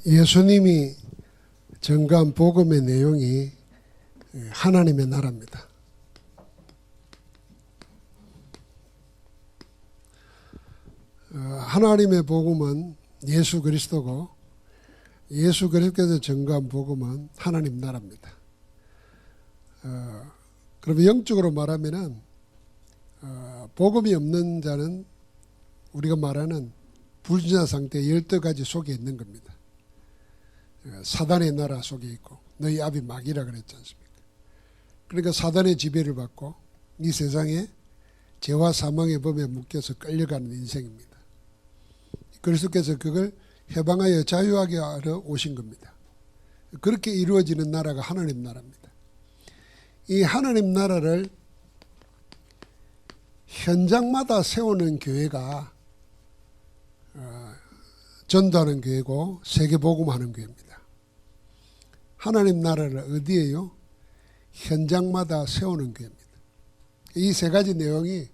예수님이 전가한 복음의 내용이 하나님의 나라입니다. 하나님의 복음은 예수 그리스도고 예수 그리스도께서 전가한 복음은 하나님 나라입니다. 그러면 영적으로 말하면은 복음이 없는 자는 우리가 말하는 불신자 상태 12가지 속에 있는 겁니다. 사단의 나라 속에 있고 너희 아비 마귀라 그랬지 않습니까? 그러니까 사단의 지배를 받고 이 세상에 죄와 사망의 법에 묶여서 끌려가는 인생입니다. 그리스도께서 그걸 해방하여 자유하게 하러 오신 겁니다. 그렇게 이루어지는 나라가 하나님 나라입니다. 이 하나님 나라를 현장마다 세우는 교회가 전도하는 교회고 세계복음하는 교회입니다. 하나님 나라를 어디에요? 현장마다 세우는 교회입니다. 이 세 가지 내용이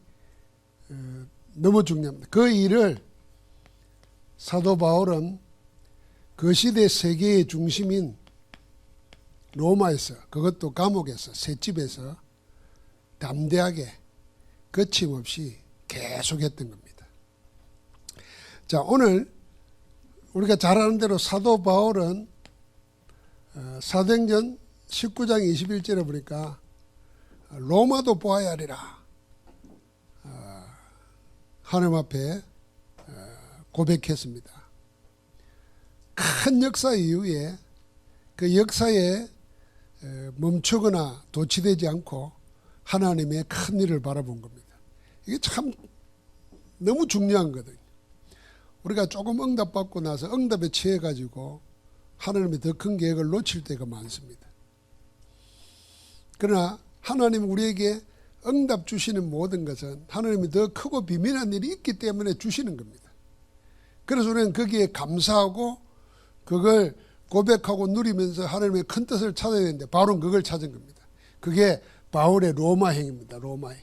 너무 중요합니다. 그 일을 사도 바울은 그 시대 세계의 중심인 로마에서, 그것도 감옥에서, 셋집에서 담대하게 거침없이 계속했던 겁니다. 자, 오늘 우리가 잘 아는 대로 사도 바울은 사도행전 19장 21절에 보니까 로마도 보아야 하리라 하나님 앞에 고백했습니다. 큰 역사 이후에 그 역사에 멈추거나 도취되지 않고 하나님의 큰 일을 바라본 겁니다. 이게 참 너무 중요한 거거든요. 우리가 조금 응답받고 나서 응답에 취해가지고 하나님의 더 큰 계획을 놓칠 때가 많습니다. 그러나 하나님 우리에게 응답 주시는 모든 것은 하나님이 더 크고 비밀한 일이 있기 때문에 주시는 겁니다. 그래서 우리는 거기에 감사하고 그걸 고백하고 누리면서 하나님의 큰 뜻을 찾아야 되는데 바울은 그걸 찾은 겁니다. 그게 바울의 로마행입니다. 로마행.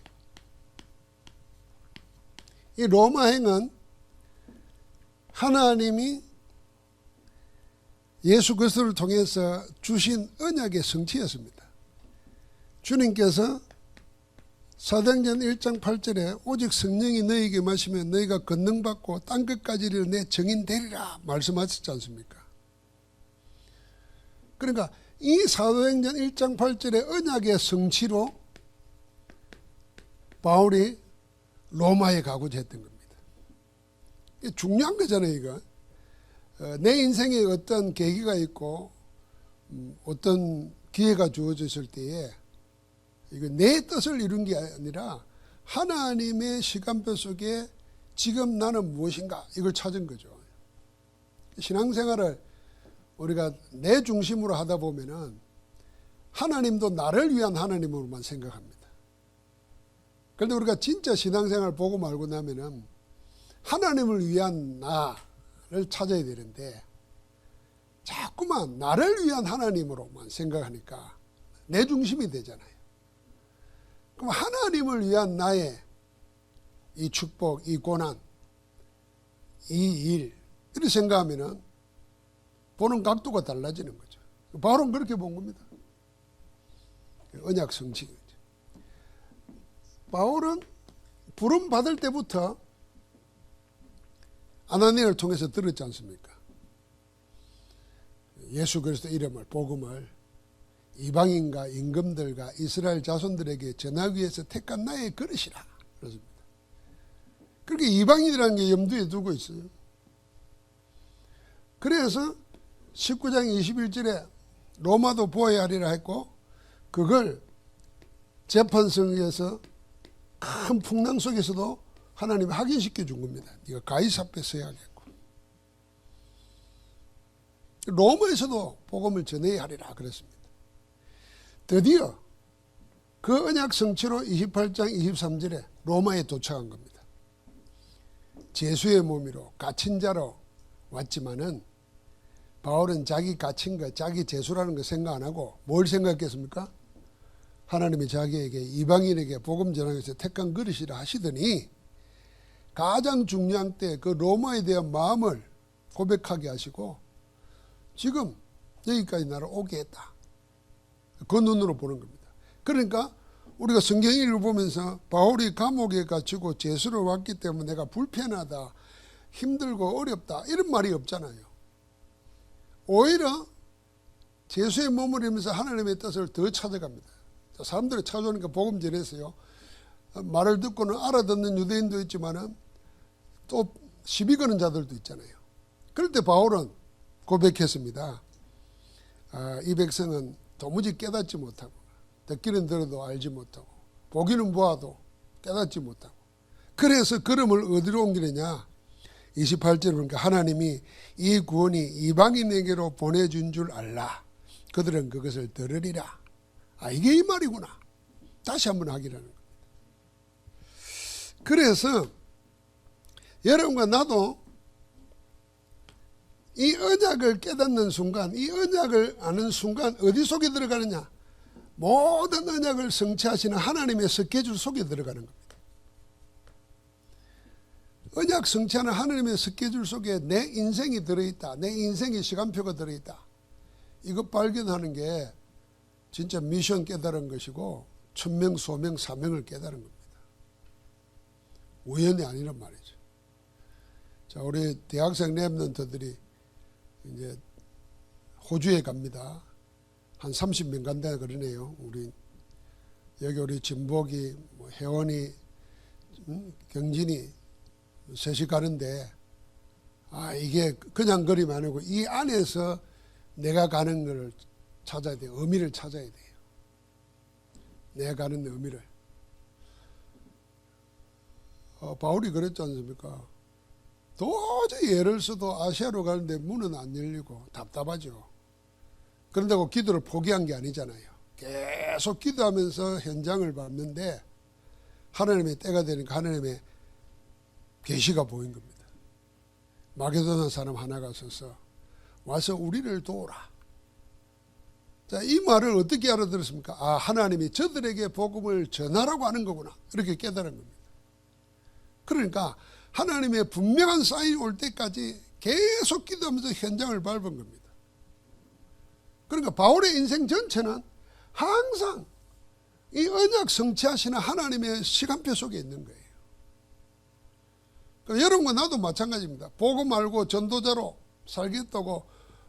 이 로마행은 하나님이 예수 그리스도를 통해서 주신 언약의 성취였습니다. 주님께서 사도행전 1장 8절에 오직 성령이 너희에게 마시면 너희가 권능받고 땅끝까지 이르러 내 증인 되리라 말씀하셨지 않습니까? 그러니까 이 사도행전 1장 8절의 언약의 성취로 바울이 로마에 가고자 했던 겁니다. 이게 중요한 거잖아요, 이거. 내 인생에 어떤 계기가 있고 어떤 기회가 주어졌을 때에 이거 내 뜻을 이룬 게 아니라 하나님의 시간표 속에 지금 나는 무엇인가 이걸 찾은 거죠. 신앙생활을 우리가 내 중심으로 하다 보면은 하나님도 나를 위한 하나님으로만 생각합니다. 그런데 우리가 진짜 신앙생활 보고 말고 나면은 하나님을 위한 나를 찾아야 되는데 자꾸만 나를 위한 하나님으로만 생각하니까 내 중심이 되잖아요. 그럼 하나님을 위한 나의 이 축복, 이 고난, 이 일 이렇게 생각하면은 보는 각도가 달라지는 거죠. 바울은 그렇게 본 겁니다. 언약 성취. 바울은 부름 받을 때부터 아나니아를 통해서 들었지 않습니까? 예수 그리스도 이름을, 복음을 이방인과 임금들과 이스라엘 자손들에게 전하기 위해서 택한 나의 그릇이라 그렇습니다. 그렇게 이방인이라는 게 염두에 두고 있어요. 그래서 19장 21절에 로마도 보아야 하리라 했고 그걸 재판성에서 큰 풍랑 속에서도 하나님이 확인시켜 준 겁니다. 네가 가이사 앞에 서야겠고 로마에서도 복음을 전해야 하리라 그랬습니다. 드디어 그 언약 성취로 28장 23절에 로마에 도착한 겁니다. 제수의 몸으로 갇힌 자로 왔지만은 바울은 자기 갇힌 것, 자기 제수라는 거 생각 안 하고 뭘 생각했습니까? 하나님이 자기에게 이방인에게 복음 전하기 위해서 택한 그릇이라 하시더니 가장 중요한 때 그 로마에 대한 마음을 고백하게 하시고 지금 여기까지 나를 오게 했다. 그 눈으로 보는 겁니다. 그러니까 우리가 성경 읽어보면서 바울이 감옥에 갇히고 제수를 왔기 때문에 내가 불편하다, 힘들고 어렵다 이런 말이 없잖아요. 오히려 제수에 머무르면서 하나님의 뜻을 더 찾아갑니다. 사람들이 찾아오니까 복음 전했어요. 말을 듣고는 알아듣는 유대인도 있지만 또 시비 거는 자들도 있잖아요. 그럴 때 바울은 고백했습니다. 이 백성은 도무지 깨닫지 못하고 듣기는 들어도 알지 못하고 보기는 보아도 깨닫지 못하고 그래서 걸음을 어디로 옮기느냐. 28절 보니까 하나님이 이 구원이 이방인에게로 보내준 줄 알라. 그들은 그것을 들으리라. 이게 이 말이구나. 다시 한번 하기라는 겁니다. 그래서 여러분과 나도 이 언약을 깨닫는 순간, 이 언약을 아는 순간 어디 속에 들어가느냐? 모든 언약을 성취하시는 하나님의 스케줄 속에 들어가는 겁니다. 언약 성취하는 하나님의 스케줄 속에 내 인생이 들어있다. 내 인생의 시간표가 들어있다. 이거 발견하는 게 진짜 미션 깨달은 것이고 천명, 소명, 사명을 깨달은 겁니다. 우연이 아니란 말이죠. 자, 우리 대학생 랩런트들이 이제 호주에 갑니다. 한 30명 간다 그러네요. 우리 진복이, 혜원이, 경진이 셋이 가는데 이게 그냥 거리면 아니고 이 안에서 내가 가는 걸 찾아야 돼요. 의미를 찾아야 돼요. 내가 가는 의미를. 바울이 그랬지 않습니까? 도저히 애를 써도 아시아로 가는데 문은 안 열리고 답답하죠. 그런다고 기도를 포기한 게 아니잖아요. 계속 기도하면서 현장을 봤는데 하나님의 때가 되니까 하나님의 계시가 보인 겁니다. 마게도나 사람 하나가 서서 와서 우리를 도우라. 자, 이 말을 어떻게 알아들었습니까? 하나님이 저들에게 복음을 전하라고 하는 거구나. 이렇게 깨달은 겁니다. 그러니까 하나님의 분명한 사인이 올 때까지 계속 기도하면서 현장을 밟은 겁니다. 그러니까 바울의 인생 전체는 항상 이 언약 성취하시는 하나님의 시간표 속에 있는 거예요. 그러니까 여러분과 나도 마찬가지입니다. 복음 알고 전도자로 살겠다고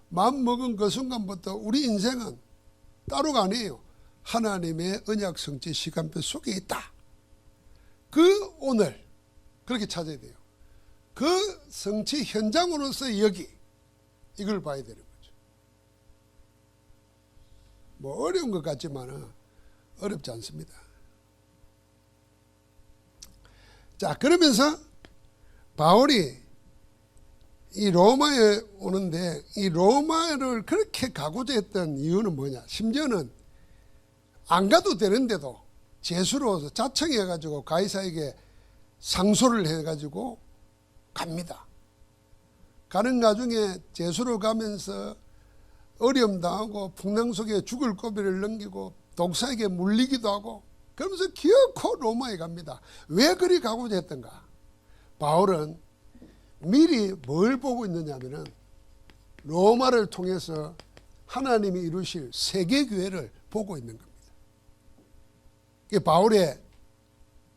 마음 먹은 그 순간부터 우리 인생은 따로가 아니에요. 하나님의 언약 성취 시간표 속에 있다. 그 오늘 그렇게 찾아야 돼요. 그 성취 현장으로서 여기 이걸 봐야 되는 거죠. 어려운 것 같지만 어렵지 않습니다. 자, 그러면서 바울이 이 로마에 오는데 이 로마를 그렇게 가고자 했던 이유는 뭐냐? 심지어는 안 가도 되는데도 제수로 자청해가지고 가이사에게 상소를 해가지고 갑니다. 가는 와중에 제수로 가면서 어려움 당하고 풍랑 속에 죽을 고비를 넘기고 독사에게 물리기도 하고 그러면서 기어코 로마에 갑니다. 왜 그리 가고자 했던가? 바울은 미리 뭘 보고 있느냐면은 로마를 통해서 하나님이 이루실 세계교회를 보고 있는 겁니다. 이게 바울의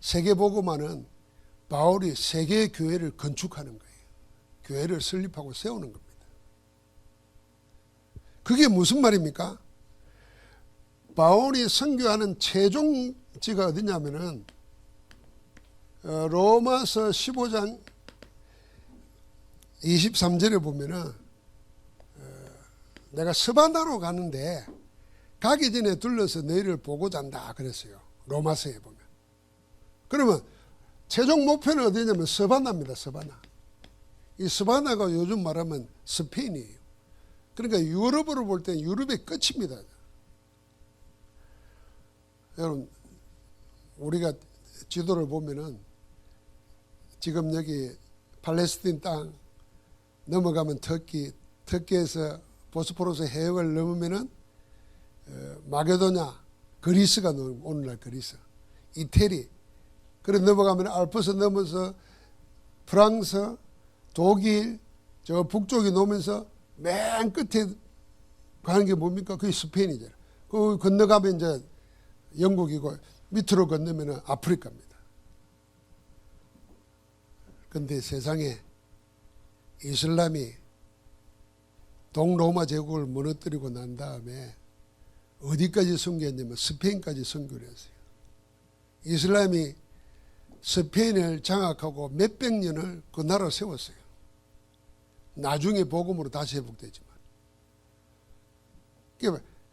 세계보고만은 바울이 세계교회를 건축하는 거예요. 교회를 설립하고 세우는 겁니다. 그게 무슨 말입니까? 바울이 선교하는 최종지가 어디냐면은 로마서 15장 23절에 보면은 내가 스바나로 가는데 가기 전에 둘러서 너희를 보고자 한다 그랬어요. 로마서에 보면. 그러면 최종 목표는 어디냐면 스바나입니다. 스바나. 이 스바나가 요즘 말하면 스페인이에요. 그러니까 유럽으로 볼 때 유럽의 끝입니다. 여러분 우리가 지도를 보면은 지금 여기 팔레스틴 땅 넘어가면 터키에서 보스포러스 해역을 넘으면은 마게도냐 그리스가 오늘날 그리스, 이태리, 그래 넘어가면 알프스 넘어서 프랑스, 독일, 저 북쪽이 넘으면서 맨 끝에 가는 게 뭡니까? 그게 스페인이잖아요. 그 건너가면 이제 영국이고 밑으로 건너면 아프리카입니다. 그런데 세상에 이슬람이 동로마 제국을 무너뜨리고 난 다음에 어디까지 선교했냐면 스페인까지 선교를 했어요. 이슬람이 스페인을 장악하고 몇백 년을 그 나라를 세웠어요. 나중에 복음으로 다시 회복되지만.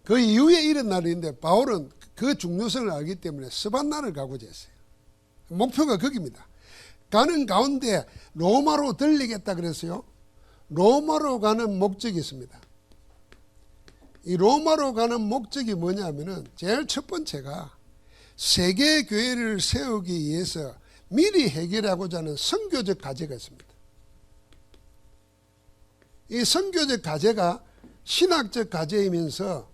그 이후에 일어날 일인데 바울은 그 중요성을 알기 때문에 스바나를 가고자 했어요. 목표가 거기입니다. 가는 가운데 로마로 들리겠다 그랬어요. 로마로 가는 목적이 있습니다. 이 로마로 가는 목적이 뭐냐면은 제일 첫 번째가 세계 교회를 세우기 위해서 미리 해결하고자 하는 선교적 과제가 있습니다. 이 선교적 과제가 신학적 과제이면서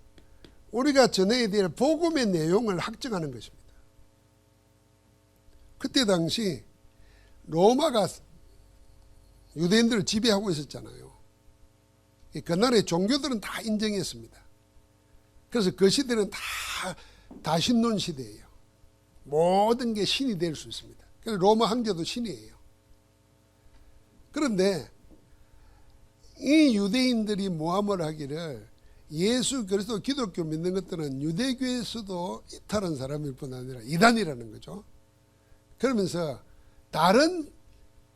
우리가 전해야 될 복음의 내용을 확증하는 것입니다. 그때 당시 로마가 유대인들을 지배하고 있었잖아요. 그 나라의 종교들은 다 인정했습니다. 그래서 그 시대는 다 신론 시대예요. 모든 게 신이 될 수 있습니다. 그래서 로마 황제도 신이에요. 그런데 이 유대인들이 모함을 하기를 예수 그리스도 기독교 믿는 것들은 유대교에서도 이탈한 사람일 뿐 아니라 이단이라는 거죠. 그러면서 다른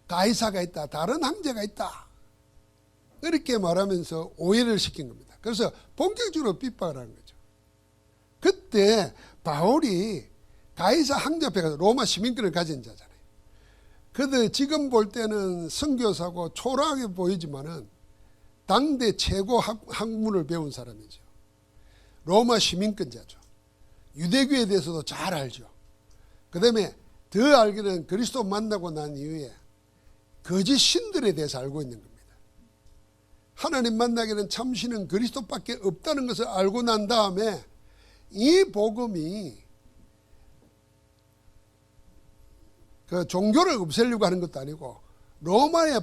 가이사가 있다, 다른 황제가 있다, 이렇게 말하면서 오해를 시킨 겁니다. 그래서 본격적으로 핍박을 하는 거죠. 그때 바울이 가이사 황제 앞에 가서 로마 시민권을 가진 자잖아요. 그들 지금 볼 때는 선교사고 초라하게 보이지만은 당대 최고 학문을 배운 사람이죠. 로마 시민권자죠. 유대교에 대해서도 잘 알죠. 그 다음에 더 알기는 그리스도 만나고 난 이후에 거짓 신들에 대해서 알고 있는 겁니다. 하나님 만나기는 참신은 그리스도밖에 없다는 것을 알고 난 다음에 이 복음이 그 종교를 없애려고 하는 것도 아니고 로마에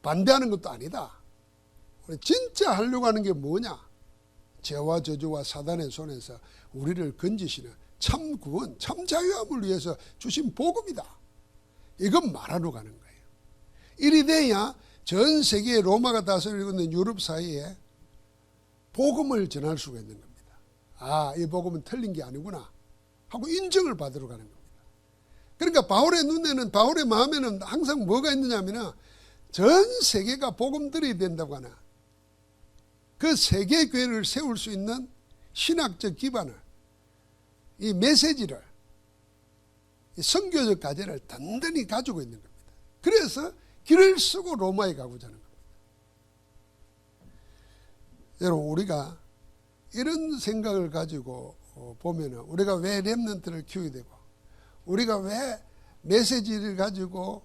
반대하는 것도 아니다. 진짜 하려고 하는 게 뭐냐? 죄와 저주와 사단의 손에서 우리를 건지시는 참 구원, 참 자유함을 위해서 주신 복음이다. 이건 말하러 가는 거예요. 이리 돼야 전 세계에 로마가 다스리고 있는 유럽 사이에 복음을 전할 수가 있는 겁니다. 아, 이 복음은 틀린 게 아니구나 하고 인정을 받으러 가는 겁니다. 그러니까 바울의 눈에는, 바울의 마음에는 항상 뭐가 있느냐면 전 세계가 복음 들어야 된다고 하나 그 세계 교회를 세울 수 있는 신학적 기반을, 이 메시지를, 이 선교적 과제를 단단히 가지고 있는 겁니다. 그래서 길을 쓰고 로마에 가고자 하는 겁니다. 여러분, 우리가 이런 생각을 가지고 보면은 우리가 왜 렘넌트를 키워야 되고, 우리가 왜 메시지를 가지고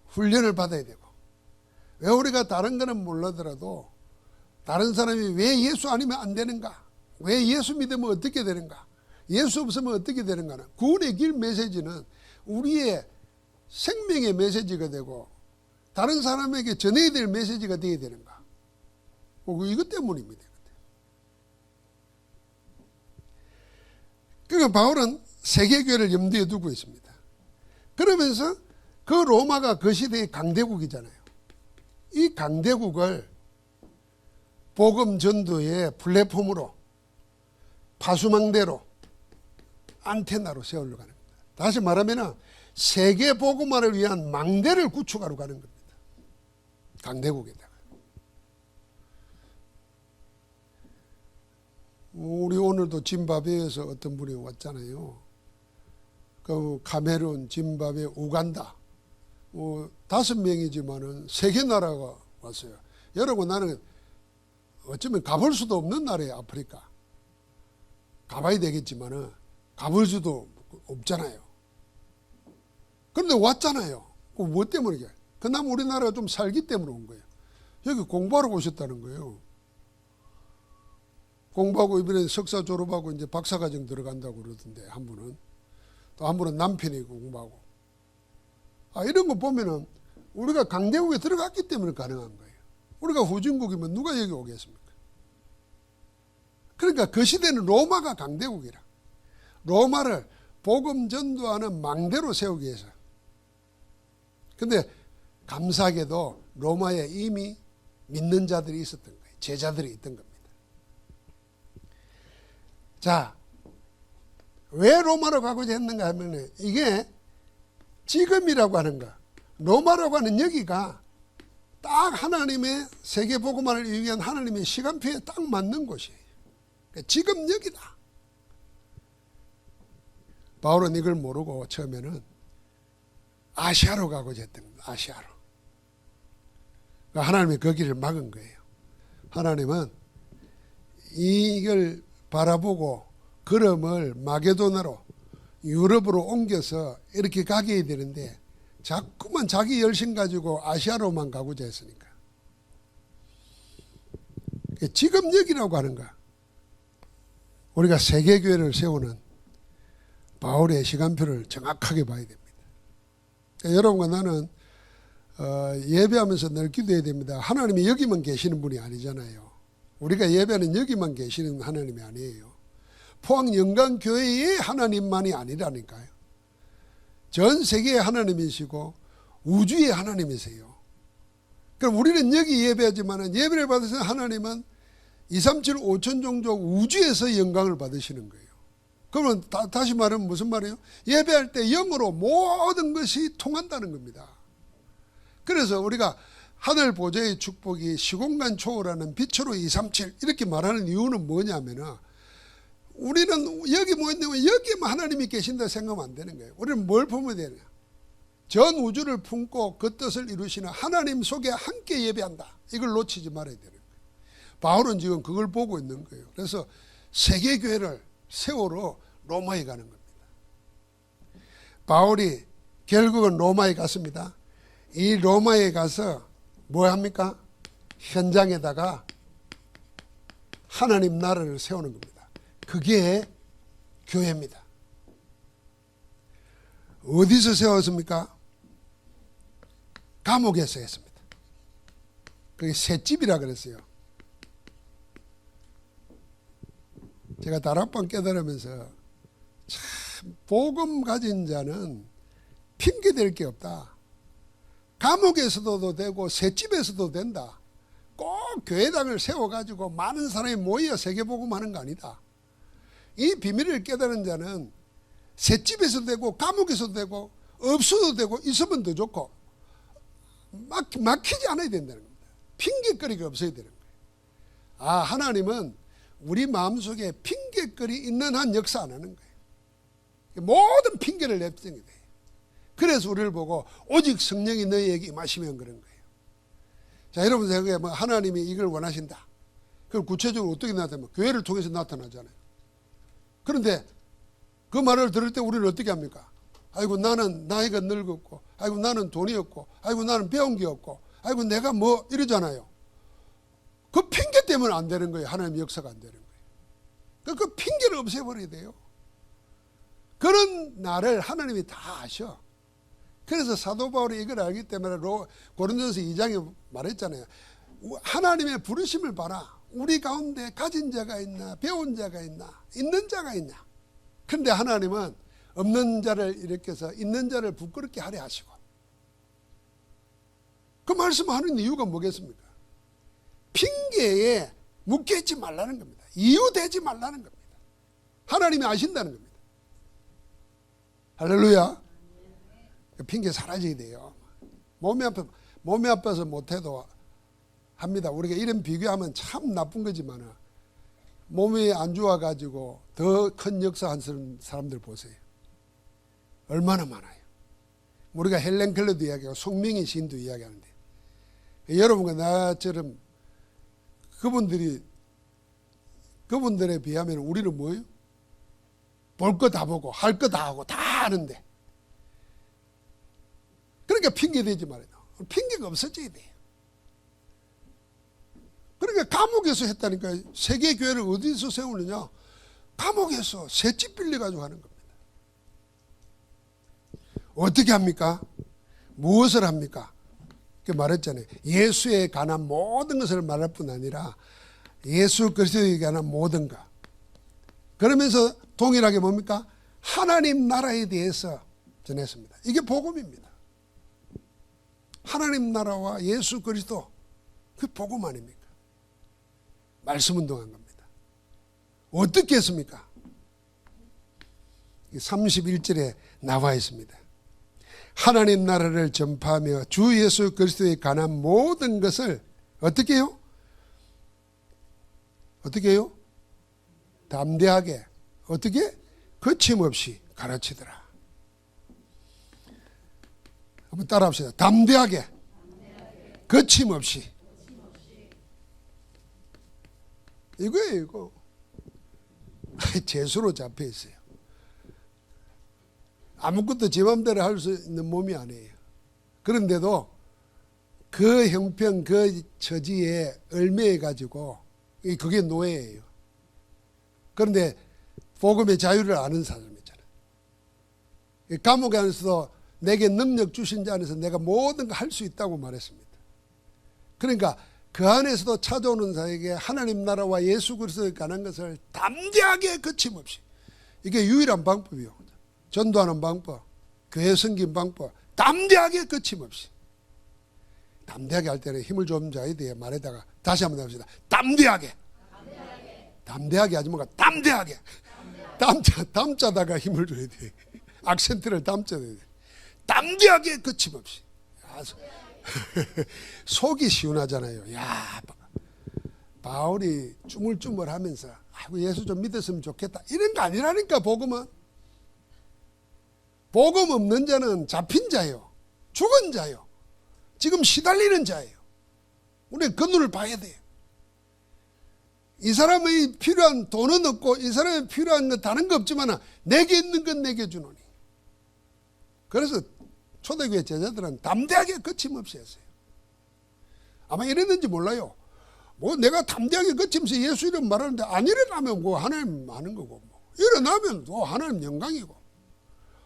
훈련을 받아야 되고, 왜 우리가 다른 거는 몰라더라도 다른 사람이 왜 예수 아니면 안 되는가, 왜 예수 믿으면 어떻게 되는가, 예수 없으면 어떻게 되는가는 구원의 길 메시지는 우리의 생명의 메시지가 되고 다른 사람에게 전해야 될 메시지가 되어야 되는가. 이것 때문입니다. 그러니까 바울은 세계교회를 염두에 두고 있습니다. 그러면서 그 로마가 그 시대의 강대국이잖아요. 이 강대국을 복음 전도의 플랫폼으로, 파수망대로, 안테나로 세우려고 하는 겁니다. 다시 말하면 세계 복음화를 위한 망대를 구축하러 가는 겁니다. 강대국에다가. 우리 오늘도 짐바브웨에서 어떤 분이 왔잖아요. 그 카메룬, 짐바브웨, 우간다 5명이지만은 3개 나라가 왔어요. 여러분, 나는 어쩌면 가볼 수도 없는 나라예요. 아프리카 가봐야 되겠지만은 가볼 수도 없잖아요. 그런데 왔잖아요. 뭐 때문에? 그나마 우리나라가 좀 살기 때문에 온 거예요. 여기 공부하러 오셨다는 거예요. 공부하고 이번에 석사 졸업하고 이제 박사과정 들어간다고 그러던데, 한 분은. 또 한 분은 남편이 공부하고. 이런 거 보면은 우리가 강대국에 들어갔기 때문에 가능한 거예요. 우리가 후진국이면 누가 여기 오겠습니까? 그러니까 그 시대는 로마가 강대국이라. 로마를 복음 전도하는 망대로 세우기 위해서. 근데 감사하게도 로마에 이미 믿는 자들이 있었던 거예요. 제자들이 있던 겁니다. 자, 왜 로마로 가고자 했는가 하면 이게 지금이라고 하는 거, 로마라고 하는 여기가 딱 하나님의 세계복음화를 위한 하나님의 시간표에 딱 맞는 곳이에요. 그러니까 지금 여기다. 바울은 이걸 모르고 처음에는 아시아로 가고자 했던 겁니다. 아시아로. 그러니까 하나님이 그 길을 막은 거예요. 하나님은 이걸 바라보고 걸음을 마게도나로 유럽으로 옮겨서 이렇게 가게 해야 되는데 자꾸만 자기 열심 가지고 아시아로만 가고자 했으니까. 지금 여기라고 하는 거야. 우리가 세계교회를 세우는 바울의 시간표를 정확하게 봐야 됩니다. 여러분과 나는 예배하면서 늘 기도해야 됩니다. 하나님이 여기만 계시는 분이 아니잖아요. 우리가 예배하는 여기만 계시는 하나님이 아니에요. 포항영광교회의 하나님만이 아니라니까요. 전 세계의 하나님이시고 우주의 하나님이세요. 그럼 우리는 여기 예배하지만 예배를 받으신 하나님은 237 5천 종족 우주에서 영광을 받으시는 거예요. 그러면 다시 말하면 무슨 말이에요? 예배할 때 영으로 모든 것이 통한다는 겁니다. 그래서 우리가 하늘 보좌의 축복이 시공간 초월하는 빛으로 237 이렇게 말하는 이유는 뭐냐면은 우리는 여기 모였는데 여기만 하나님이 계신다 생각하면 안 되는 거예요. 우리는 뭘 보면 되냐? 전 우주를 품고 그 뜻을 이루시는 하나님 속에 함께 예배한다. 이걸 놓치지 말아야 되는 거예요. 바울은 지금 그걸 보고 있는 거예요. 그래서 세계교회를 세우러 로마에 가는 겁니다. 바울이 결국은 로마에 갔습니다. 이 로마에 가서 뭐 합니까? 현장에다가 하나님 나라를 세우는 겁니다. 그게 교회입니다. 어디서 세웠습니까? 감옥에서 했습니다. 그게 셋집이라 그랬어요. 제가 다락방 깨달으면서 참 복음 가진 자는 핑계댈 게 없다. 감옥에서도 되고 셋집에서도 된다. 꼭 교회당을 세워가지고 많은 사람이 모여 세계복음하는 거 아니다. 이 비밀을 깨달은 자는 셋집에서도 되고 감옥에서도 되고 없어도 되고 있으면 더 좋고 막히지 않아야 된다는 겁니다. 핑계거리가 없어야 되는 거예요. 아, 하나님은 우리 마음속에 핑계거리 있는 한 역사 안 하는 거예요. 모든 핑계를 내버리는 거예요. 그래서 우리를 보고 오직 성령이 너희에게 임하시면 그런 거예요. 자, 여러분 생각해 뭐 하나님이 이걸 원하신다. 그럼 구체적으로 어떻게 나타나면 교회를 통해서 나타나잖아요. 그런데 그 말을 들을 때 우리는 어떻게 합니까? 아이고 나는 나이가 늙었고 아이고 나는 돈이 없고 아이고 나는 배운 게 없고 아이고 내가 뭐 이러잖아요. 그 핑계 때문에 안 되는 거예요. 하나님의 역사가 안 되는 거예요. 그 핑계를 없애버려야 돼요. 그런 나를 하나님이 다 아셔. 그래서 사도 바울이 이걸 알기 때문에 고린도전서 2장에 말했잖아요. 하나님의 부르심을 봐라. 우리 가운데 가진 자가 있나 배운 자가 있나 있는 자가 있냐. 그런데 하나님은 없는 자를 일으켜서 있는 자를 부끄럽게 하려 하시고. 그 말씀하는 이유가 뭐겠습니까? 핑계에 묶여있지 말라는 겁니다. 이유되지 말라는 겁니다. 하나님이 아신다는 겁니다. 할렐루야. 핑계 사라져야 돼요. 몸이 아파서 못해도 합니다. 우리가 이런 비교하면 참 나쁜 거지만 몸이 안 좋아가지고 더 큰 역사 한 사람들 보세요. 얼마나 많아요. 우리가 헬렌 켈러도 이야기하고 송명희 시인도 이야기하는데 여러분과 나처럼 그분들에 비하면 우리는 뭐예요? 볼 거 다 보고 할 거 다 하고 다 하는데 그러니까 핑계 대지 말아요. 핑계가 없어져야 돼요. 그러니까 감옥에서 했다니까. 세계교회를 어디서 세우느냐? 감옥에서 셋집 빌려가지고 하는 겁니다. 어떻게 합니까? 무엇을 합니까? 그 말했잖아요. 예수에 관한 모든 것을 말할 뿐 아니라 예수 그리스도에 관한 모든 것. 그러면서 동일하게 뭡니까? 하나님 나라에 대해서 전했습니다. 이게 복음입니다. 하나님 나라와 예수 그리스도, 그 복음 아닙니까? 말씀 운동한 겁니다. 어떻게 했습니까? 31절에 나와 있습니다. 하나님 나라를 전파하며 주 예수 그리스도에 관한 모든 것을 어떻게 해요? 어떻게 해요? 담대하게, 어떻게? 거침없이 가르치더라. 한번 따라 합시다. 담대하게, 거침없이. 이거예요, 이거. 재수로 잡혀 있어요. 아무것도 제 맘대로 할 수 있는 몸이 아니에요. 그런데도 그 형편, 그 처지에 얽매여 가지고 그게 노예예요. 그런데 복음의 자유를 아는 사람이잖아요. 감옥 안에서도 내게 능력 주신 자 안에서 내가 모든 걸 할 수 있다고 말했습니다. 그러니까 그 안에서도 찾아오는 자에게 하나님 나라와 예수 그리스도에 관한 것을 담대하게 거침없이, 이게 유일한 방법이요. 전도하는 방법, 교회 섬긴 방법, 담대하게 거침없이. 담대하게 할 때는 힘을 좀 줘야 돼요. 말에다가 다시 한번 해봅시다. 담대하게. 담대하게 하지 말고 담대하게. 담자다가 힘을 줘야 돼. 악센트를 담자야 돼. 담대하게 거침없이. 속이 시원하잖아요. 야, 바울이 쭈물쭈물하면서 아이고 예수 좀 믿었으면 좋겠다, 이런 거 아니라니까. 복음은, 복음 없는 자는 잡힌 자예요. 죽은 자예요. 지금 시달리는 자예요. 우리는 그 눈을 봐야 돼요. 이 사람의 필요한 돈은 없고 이 사람의 필요한 건 다른 거 없지만 내게 있는 건 내게 주노니. 그래서 초대교회 제자들은 담대하게 거침없이 했어요. 아마 이랬는지 몰라요. 뭐 내가 담대하게 거침없이 예수 이름 말하는데 안 일어나면 뭐 하나님 아는 거고, 뭐 일어나면 또 하나님 영광이고,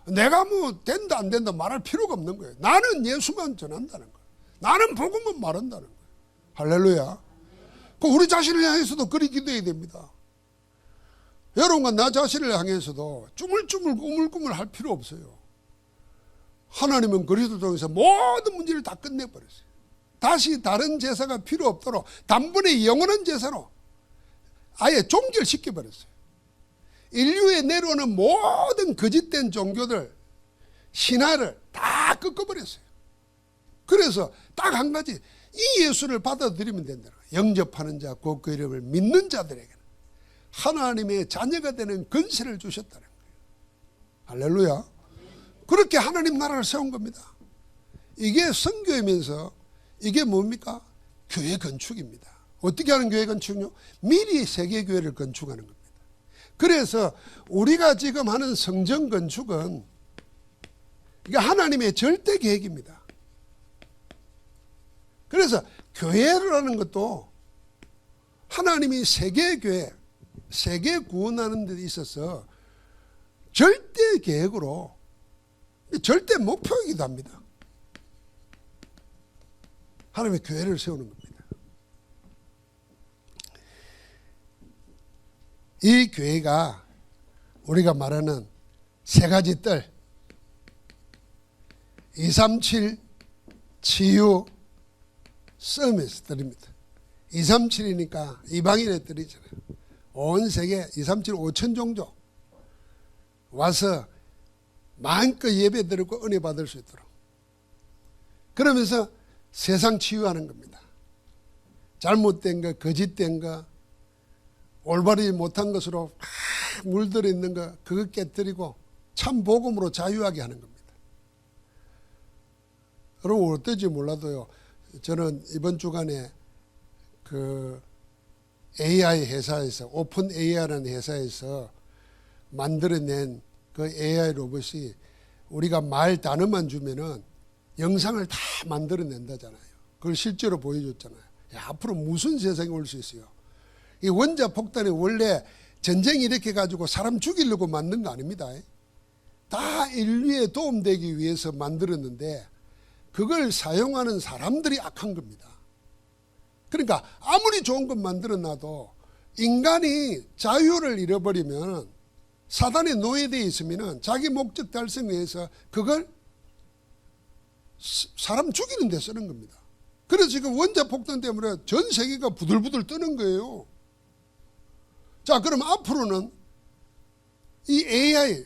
내가 뭐 된다 안 된다 말할 필요가 없는 거예요. 나는 예수만 전한다는 거예요. 나는 복음만 말한다는 거예요. 할렐루야. 그 우리 자신을 향해서도 그리 기도해야 됩니다. 여러분과 나 자신을 향해서도 쭈물쭈물 꾸물꾸물 할 필요 없어요. 하나님은 그리스도 통해서 모든 문제를 다 끝내버렸어요. 다시 다른 제사가 필요 없도록 단번에 영원한 제사로 아예 종결시켜버렸어요. 인류에 내려오는 모든 거짓된 종교들, 신화를 다 꺾어버렸어요. 그래서 딱 한 가지, 이 예수를 받아들이면 된다는 거예요. 영접하는 자, 곧 그 이름을 믿는 자들에게는 하나님의 자녀가 되는 권세를 주셨다는 거예요. 할렐루야. 그렇게 하나님 나라를 세운 겁니다. 이게 선교이면서 이게 뭡니까? 교회 건축입니다. 어떻게 하는 교회 건축요? 미리 세계교회를 건축하는 겁니다. 그래서 우리가 지금 하는 성전 건축은 이게 하나님의 절대 계획입니다. 그래서 교회라는 것도 하나님이 세계교회, 세계 구원하는 데 있어서 절대 계획으로, 절대 목표이기도 합니다. 하나님의 교회를 세우는 겁니다. 이 교회가 우리가 말하는 세 가지 뜰, 237 치유 서밋 뜰입니다. 237이니까 이방인의 뜰이잖아요. 온 세계 237 5천 종족 와서 마음껏 예배 드리고 은혜 받을 수 있도록, 그러면서 세상 치유하는 겁니다. 잘못된 거, 거짓된 거, 올바르지 못한 것으로 물들어 있는 거, 그거 깨뜨리고 참 복음으로 자유하게 하는 겁니다. 여러분 어떨지 몰라도요, 저는 이번 주간에 그 AI 회사에서, 오픈 AI라는 회사에서 만들어낸 그 AI 로봇이 우리가 말 단어만 주면은 영상을 다 만들어낸다잖아요. 그걸 실제로 보여줬잖아요. 야, 앞으로 무슨 세상이 올 수 있어요. 이 원자 폭탄이 원래 전쟁 일으켜 가지고 사람 죽이려고 만든 거 아닙니다. 다 인류에 도움되기 위해서 만들었는데 그걸 사용하는 사람들이 악한 겁니다. 그러니까 아무리 좋은 것 만들어 놔도 인간이 자유를 잃어버리면, 사단에 노예되어 있으면 자기 목적 달성을 위해서 그걸 사람 죽이는 데 쓰는 겁니다. 그래서 지금 원자폭탄 때문에 전 세계가 부들부들 뜨는 거예요. 자, 그럼 앞으로는 이 AI,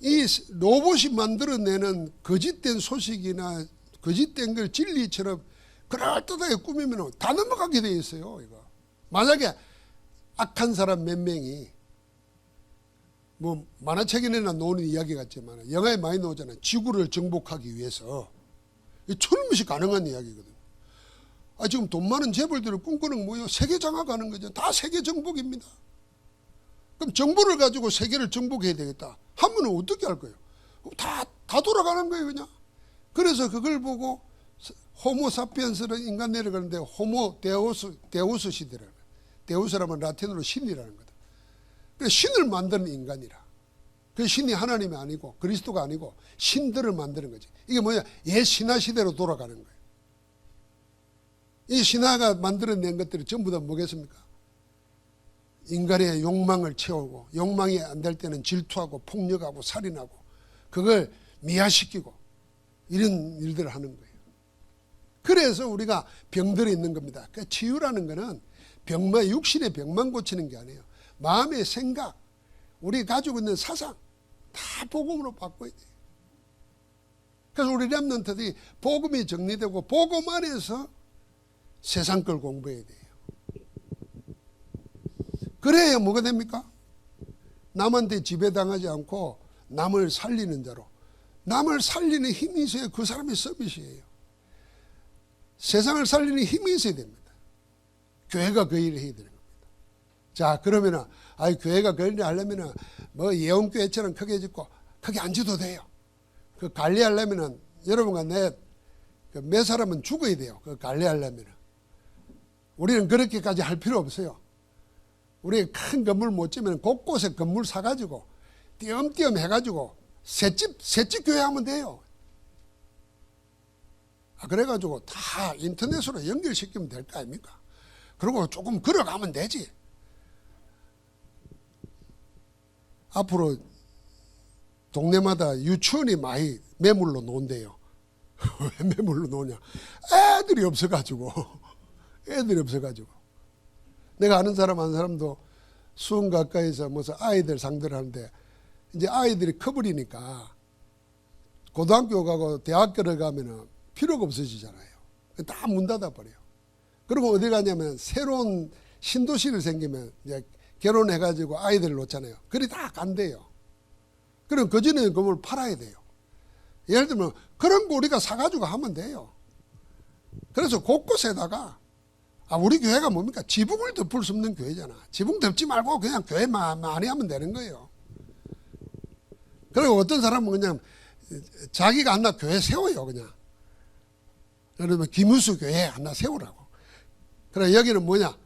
이 로봇이 만들어내는 거짓된 소식이나 거짓된 걸 진리처럼 그럴듯하게 꾸미면 다 넘어가게 돼 있어요. 이거 만약에 악한 사람 몇 명이, 뭐 만화책에나 나오는 이야기 같지만 영화에 많이 나오잖아요. 지구를 정복하기 위해서. 틀림없이 가능한 이야기거든요. 지금 돈 많은 재벌들을 꿈꾸는 건 뭐예요? 세계 장악하는 거죠. 다 세계 정복입니다. 그럼 정보를 가지고 세계를 정복해야 되겠다 하면 어떻게 할 거예요? 다 돌아가는 거예요, 그냥. 그래서 그걸 보고 호모 사피엔스는 인간 내려가는데 호모 데우스 시대라는 거예요. 데우스라면 라틴어로 신이라는 거다. 그래서 신을 만드는 인간이라. 그 신이 하나님이 아니고 그리스도가 아니고 신들을 만드는 거지. 이게 뭐냐? 옛 신화 시대로 돌아가는 거예요. 이 신화가 만들어낸 것들이 전부 다 뭐겠습니까? 인간의 욕망을 채우고, 욕망이 안 될 때는 질투하고 폭력하고 살인하고 그걸 미화시키고 이런 일들을 하는 거예요. 그래서 우리가 병들어 있는 겁니다. 그러니까 치유라는 거는 육신의 병만 고치는 게 아니에요. 마음의 생각, 우리 가지고 있는 사상 다 복음으로 바꿔야 돼요. 그래서 우리 렘넌트들이 복음이 정리되고 복음 안에서 세상 걸 공부해야 돼요. 그래야 뭐가 됩니까? 남한테 지배당하지 않고 남을 살리는 자로, 남을 살리는 힘이 있어야 그 사람의 서밋이에요. 세상을 살리는 힘이 있어야 됩니다. 교회가 그 일을 해야 되는 겁니다. 자, 그러면은 교회가 그 일을 하려면은 뭐 예언교회처럼 크게 짓고 크게 안 지도 돼요. 그 관리하려면은 여러분과 몇 사람은 죽어야 돼요. 그 관리하려면은. 우리는 그렇게까지 할 필요 없어요. 우리 큰 건물 못 지면 곳곳에 건물 사가지고 띄엄띄엄 해가지고 셋집 교회 하면 돼요. 그래가지고 다 인터넷으로 연결시키면 될 거 아닙니까? 그리고 조금 걸어가면 되지. 앞으로 동네마다 유치원이 많이 매물로 놓은대요. 왜 매물로 놓냐? 애들이 없어가지고. 내가 아는 사람 한 사람도 수원 가까이서 무슨 아이들 상대를 하는데, 이제 아이들이 커버리니까 고등학교 가고 대학교를 가면은 필요가 없어지잖아요. 다 문 닫아버려요. 그리고 어디 가냐면 새로운 신도시를 생기면 이제 결혼해가지고 아이들을 놓잖아요. 그리 다 간대요. 그럼 그 전에 건물 팔아야 돼요. 예를 들면 그런 거 우리가 사가지고 하면 돼요. 그래서 곳곳에다가 우리 교회가 뭡니까? 지붕을 덮을 수 없는 교회잖아. 지붕 덮지 말고 그냥 교회 많이 하면 되는 거예요. 그리고 어떤 사람은 그냥 자기가 하나 교회 세워요, 그냥. 그러면 김우수 교회 하나 세우라고. 그래, 여기는 뭐냐?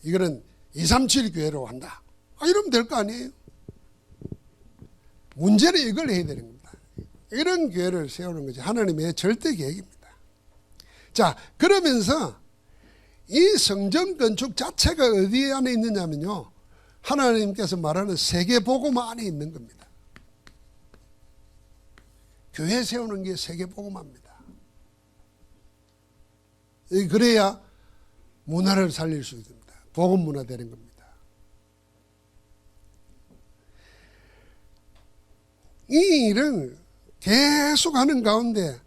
이거는 237 교회로 한다. 이러면 될 거 아니에요? 문제는 이걸 해야 되는 겁니다. 이런 교회를 세우는 것이 하나님의 절대 계획입니다. 자, 그러면서 이 성전 건축 자체가 어디 안에 있느냐면요, 하나님께서 말하는 세계복음 안에 있는 겁니다. 교회 세우는 게 세계복음화입니다. 그래야 문화를 살릴 수 있습니다. 복음 문화 되는 겁니다. 이 일을 계속 하는 가운데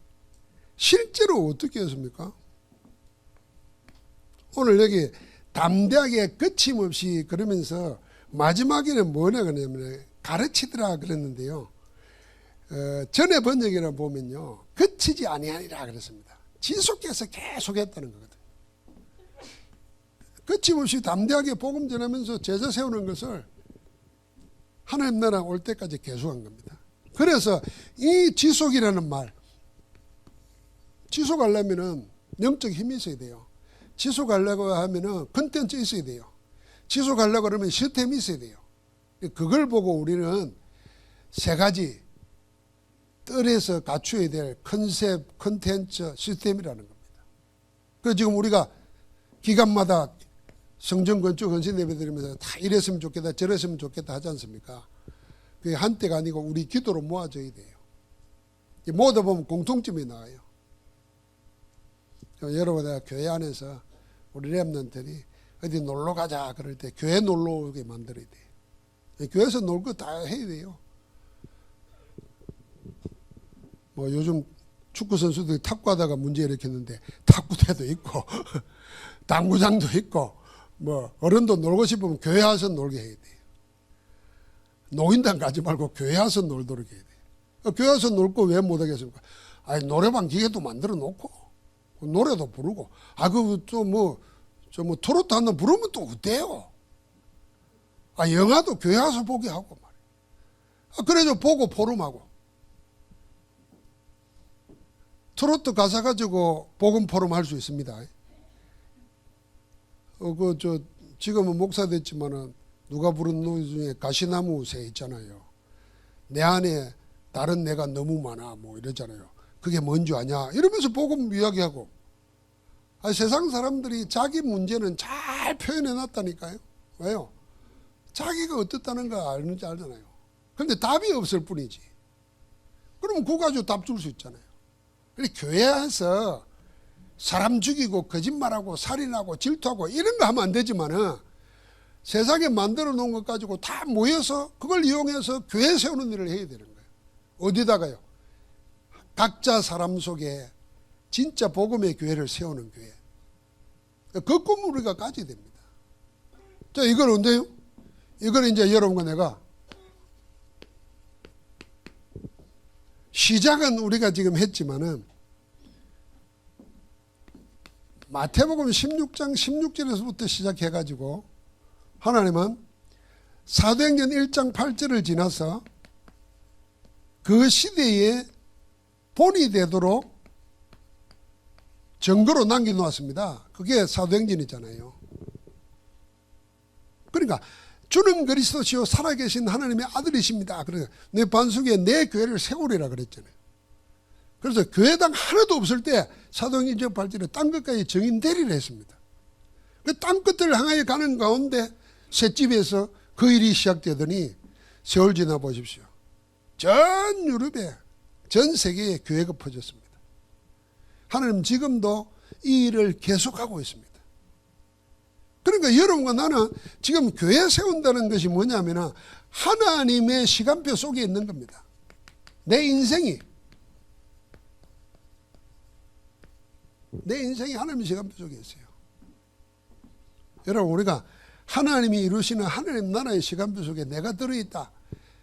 실제로 어떻게 했습니까? 오늘 여기 담대하게 거침없이 그러면서 마지막에는 뭐냐 그러냐면 가르치더라 그랬는데요. 전에 번역이라 보면요, 그치지 아니하니라 그랬습니다. 지속해서 계속 했다는 거거든요. 거침없이 담대하게 복음 전하면서 제자 세우는 것을 하나님 나라 올 때까지 계속한 겁니다. 그래서 이 지속이라는 말, 지속하려면은 영적 힘이 있어야 돼요. 지속하려고 하면은 컨텐츠 있어야 돼요. 지속하려고 하면 시스템이 있어야 돼요. 그걸 보고 우리는 세 가지 뜰에서 갖춰야 될 컨셉, 컨텐츠, 시스템이라는 겁니다. 그래서 지금 우리가 기간마다 성전 건축 헌신 예배 드리면서 다 이랬으면 좋겠다 저랬으면 좋겠다 하지 않습니까? 그게 한때가 아니고 우리 기도로 모아져야 돼요. 모으다 보면 공통점이 나와요. 여러분, 내가 교회 안에서 우리 렘넌트들이 어디 놀러 가자 그럴 때 교회 놀러 오게 만들어야 돼요. 교회에서 놀 거 다 해야 돼요. 뭐 요즘 축구 선수들이 탁구하다가 문제 일으켰는데 탁구대도 있고 당구장도 있고 뭐 어른도 놀고 싶으면 교회 와서 놀게 해야 돼요. 노인단 가지 말고 교회 와서 놀도록 해야 돼요. 교회 와서 놀 거 왜 못하겠습니까? 아니, 노래방 기계도 만들어 놓고 노래도 부르고 뭐 트로트 한번 부르면 또 어때요? 영화도 교회 와서 보게 하고 말이에요. 그래서 보고 포럼하고 트로트 가사 가지고 복음 포럼 할 수 있습니다. 지금은 목사 됐지만은 누가 부른 노래 중에 가시나무 새 있잖아요. 내 안에 다른 내가 너무 많아 뭐 이러잖아요. 그게 뭔지 아냐 이러면서 복음 이야기하고. 세상 사람들이 자기 문제는 잘 표현해 놨다니까요. 왜요? 자기가 어떻다는 거 아는지 알잖아요. 그런데 답이 없을 뿐이지. 그러면 그거 가지고 답 줄 수 있잖아요. 교회에서 사람 죽이고 거짓말하고 살인하고 질투하고 이런 거 하면 안 되지만은 세상에 만들어 놓은 것 가지고 다 모여서 그걸 이용해서 교회 세우는 일을 해야 되는 거예요. 어디다가요? 각자 사람 속에 진짜 복음의 교회를 세우는 교회. 그 꿈을 우리가 가져야 됩니다. 자, 이걸 언제요? 이걸 이제 여러분과 내가 시작은 우리가 지금 했지만은 마태복음 16장 16절에서부터 시작해가지고 하나님은 사도행전 1장 8절을 지나서 그 시대에 본이 되도록 증거로 남겨놓았습니다. 그게 사도행전이잖아요. 그러니까 주는 그리스도시요 살아계신 하나님의 아들이십니다. 그래서 내 반석에 내 교회를 세우리라 그랬잖아요. 그래서 교회당 하나도 없을 때 사도행전 8절에 땅 끝까지 정인되리라 했습니다. 그 땅 끝을 향하여 가는 가운데 셋집에서 그 일이 시작되더니 세월 지나 보십시오. 전 유럽에 전 세계에 교회가 퍼졌습니다. 하나님 지금도 이 일을 계속하고 있습니다. 그러니까 여러분과 나는 지금 교회 세운다는 것이 뭐냐면 하나님의 시간표 속에 있는 겁니다. 내 인생이 하나님의 시간표 속에 있어요. 여러분, 우리가 하나님이 이루시는 하나님 나라의 시간표 속에 내가 들어있다.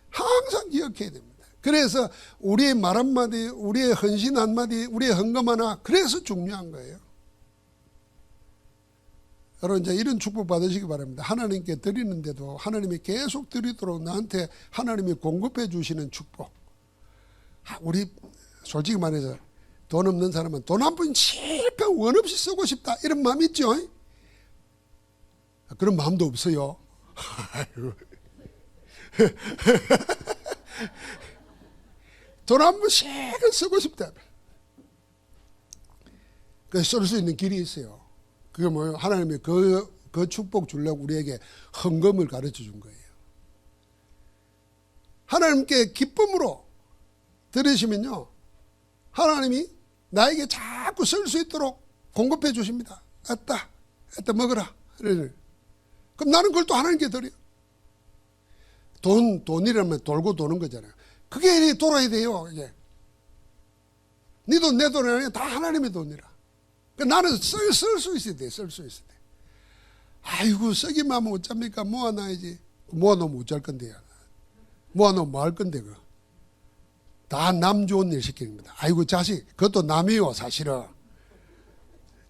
항상 기억해야 됩니다. 그래서 우리의 말 한마디, 우리의 헌신 한마디, 우리의 헌금 하나, 그래서 중요한 거예요. 여러분, 이제 이런 축복 받으시기 바랍니다. 하나님께 드리는데도 하나님이 계속 드리도록 나한테 하나님이 공급해 주시는 축복. 우리 솔직히 말해서 돈 없는 사람은 돈 한 푼 실패 원 없이 쓰고 싶다 이런 마음 있죠? 그런 마음도 없어요. 돈 한 푼씩은 쓰고 싶다. 그래서 쓸 수 있는 길이 있어요. 그게 뭐예요? 하나님이 그 축복 주려고 우리에게 헌금을 가르쳐 준 거예요. 하나님께 기쁨으로 들으시면요, 하나님이 나에게 자꾸 쓸 수 있도록 공급해 주십니다. 아따 먹어라. 그럼 나는 그걸 또 하나님께 드려요. 돈이라면 돌고 도는 거잖아요. 그게 돌아야 돼요. 이게 네 돈 내 돈이 아니라 다 하나님의 돈이라. 그러니까 나는 쓸 수 있어야 돼. 쓸 수 있어야 돼. 아이고 쓰기만 하면 어쩝니까? 모아놔야지. 모아놓으면 어쩔 건데요. 모아놓으면 뭐 할 건데 그거. 다 남 좋은 일 시키는 겁니다. 아이고 자식 그것도 남이요 사실은.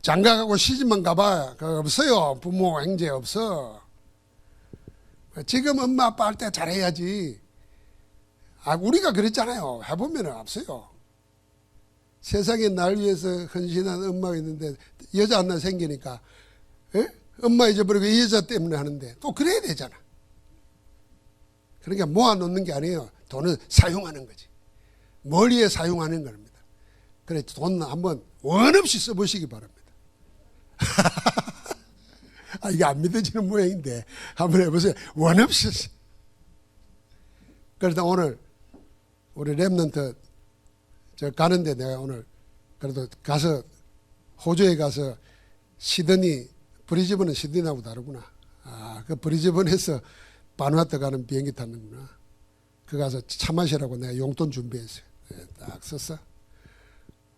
장가가고 시집만 가봐. 그거 없어요. 부모 형제 없어. 지금 엄마 아빠 할 때 잘해야지. 우리가 그랬잖아요. 해보면 없어요. 세상에 날 위해서 헌신한 엄마가 있는데 여자 하나 생기니까 엄마 잊어버리고 이 여자 때문에 하는데 또 그래야 되잖아. 그러니까 모아놓는 게 아니에요. 돈을 사용하는 거지. 머리에 사용하는 겁니다. 그래 돈 한번 원 없이 써보시기 바랍니다. 이게 안 믿어지는 모양인데 한번 해보세요. 원 없이. 그래서 오늘 우리 렘넌트 저 가는데 내가 오늘 그래도 가서 호주에 가서 시드니 브리즈번은 시드니하고 다르구나. 그 브리즈번에서 바누아투 가는 비행기 탔는구나. 그 가서 차 마시라고 내가 용돈 준비했어요. 딱 썼어.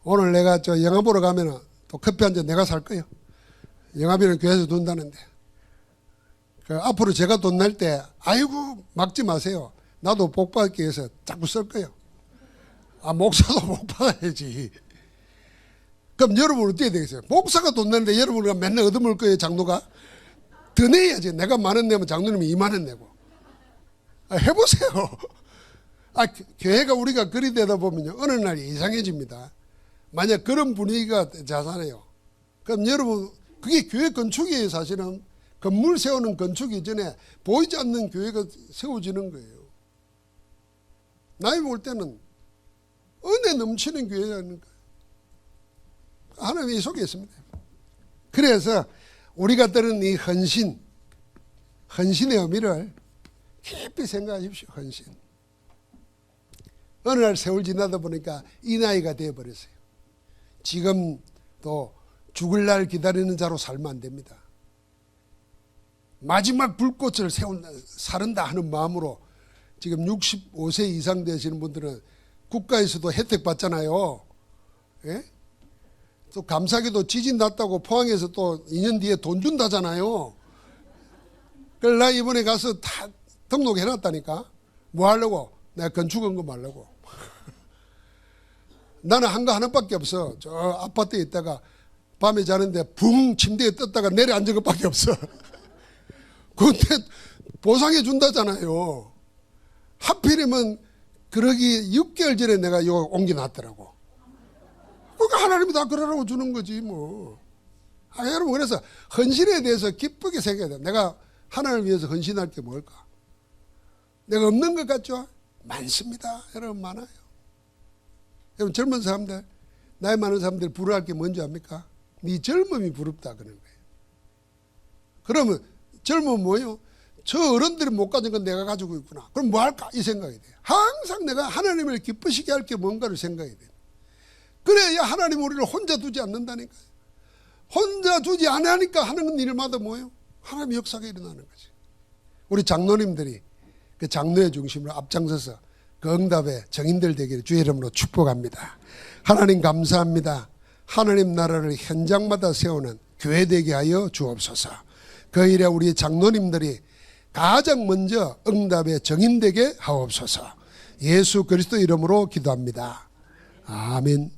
오늘 내가 저 영화 보러 가면은 또 커피 한 잔 내가 살 거예요. 영화비는 교회에서 둔다는데. 그 앞으로 제가 돈 낼 때 아이고 막지 마세요. 나도 복 받기 위해서 자꾸 쓸 거예요. 목사도 복 받아야지. 그럼 여러분 어떻게 되겠어요? 목사가 돈 내는데 여러분이 맨날 얻어먹을 거예요, 장로가? 더 내야지. 내가 10,000원 내면 장로님이 20,000원 내고. 해보세요. 교회가 우리가 그리 되다 보면요, 어느 날 이상해집니다. 만약 그런 분위기가 자산해요. 그럼 여러분, 그게 교회 건축이에요, 사실은. 건물 세우는 건축 이전에 보이지 않는 교회가 세워지는 거예요. 나이 볼 때는 은혜 넘치는 교회라는 거예요. 하나님이 속에 있습니다. 그래서 우리가 들은 이 헌신의 의미를 깊이 생각하십시오. 헌신. 어느 날 세월 지나다 보니까 이 나이가 되어버렸어요. 지금 또 죽을 날 기다리는 자로 살면 안 됩니다. 마지막 불꽃을 사른다 하는 마음으로 지금 65세 이상 되시는 분들은 국가에서도 혜택 받잖아요. 예? 또 감사하게도 지진 났다고 포항에서 또 2년 뒤에 돈 준다잖아요. 그래서 나 이번에 가서 다 등록해놨다니까. 뭐 하려고? 내가 건축 헌금 하려고. 나는 한 거 하나밖에 없어. 저 아파트에 있다가 밤에 자는데 붕 침대에 떴다가 내려앉은 것밖에 없어. 그때 보상해 준다잖아요. 하필이면 그러기 6개월 전에 내가 이거 옮겨놨더라고. 그러니까 하나님이 다 그러라고 주는 거지 뭐. 여러분, 그래서 헌신에 대해서 기쁘게 생각해야 돼. 내가 하나님을 위해서 헌신할 게 뭘까? 내가 없는 것 같죠? 많습니다. 여러분, 많아요. 여러분, 젊은 사람들, 나이 많은 사람들 부러워할 게 뭔지 압니까? 네 젊음이 부럽다 그러는 거예요. 그러면 젊으면 뭐예요? 저 어른들이 못 가진 건 내가 가지고 있구나. 그럼 뭐 할까? 이 생각이 돼요. 항상 내가 하나님을 기쁘시게 할 게 뭔가를 생각이 돼요. 그래야 하나님 우리를 혼자 두지 않는다니까요. 혼자 두지 않으니까 하는 일마다 뭐예요? 하나님의 역사가 일어나는 거지. 우리 장로님들이 그 장로의 중심으로 앞장서서 그 응답의 정인들 되기를 주의 이름으로 축복합니다. 하나님 감사합니다. 하나님 나라를 현장마다 세우는 교회 되게 하여 주옵소서. 그 일에 우리 장로님들이 가장 먼저 응답의 정인 되게 하옵소서. 예수 그리스도 이름으로 기도합니다. 아멘.